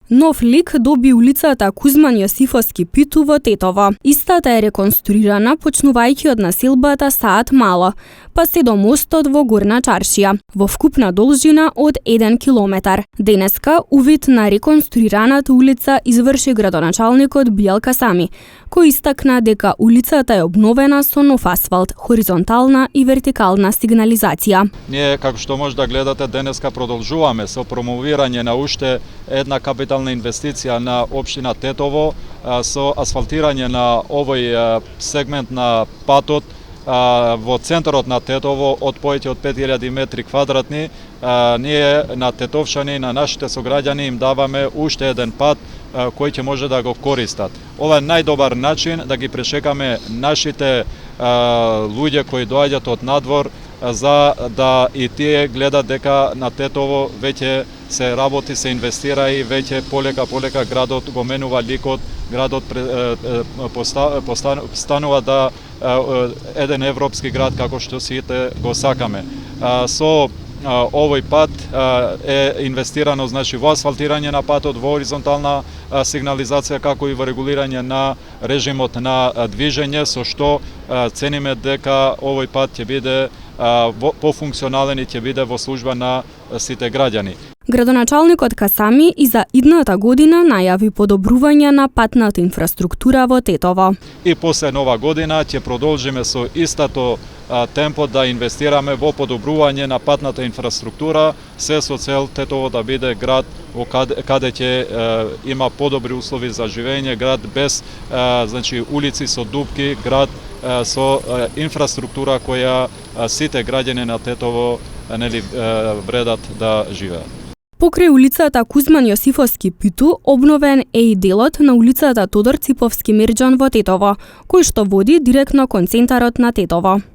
Нов лик доби улицата Кузман Јосифовски Питу во Тетово. Истата е реконструирана почнувајќи од населбата Саат Мало, па се до мостот во Горна Чаршија, во вкупна должина од 1 километар. Денеска, увид на реконструираната улица изврши градоначалникот Билјал Касами, кој истакна дека улицата е обновена со нов асфалт, хоризонтална и вертикална сигнализација. Ние, како што може да гледате, денеска продолжуваме со промовирање на уште една капитална инвестиција на општина Тетово со асфалтирање на овој сегмент на патот во центарот на Тетово од повеќе од 5000 метри квадратни. Ние на тетовчани, на нашите сограѓани им даваме уште еден пат кој ќе може да го користат. Ова е најдобар начин да ги пречекаме нашите луѓе кои доаѓаат од надвор, за да и тие гледат дека на Тетово веќе се работи, се инвестира и веќе полека градот го менува ликот, градот станува да еден европски град како што сите го сакаме. Со овој пат е инвестирано во асфалтирање на патот, во хоризонтална сигнализација, како и во регулирање на режимот на движење, со што цениме дека овој пат ќе биде пофункционален и ќе биде во служба на сите граѓани. Градоначалникот Касами и за идната година најави подобрување на патната инфраструктура во Тетово. И после Нова година ќе продолжиме со истото темпо да инвестираме во подобрување на патната инфраструктура, се со цел Тетово да биде град каде ќе има подобри услови за живење, град без улици со дупки, град со инфраструктура која сите граѓани на Тетово вредат да живеат. Покрај улицата Кузман Јосифовски Питу, обновен е и делот на улицата Тодор Циповски Мерџан во Тетово, кој што води директно кон центарот на Тетово.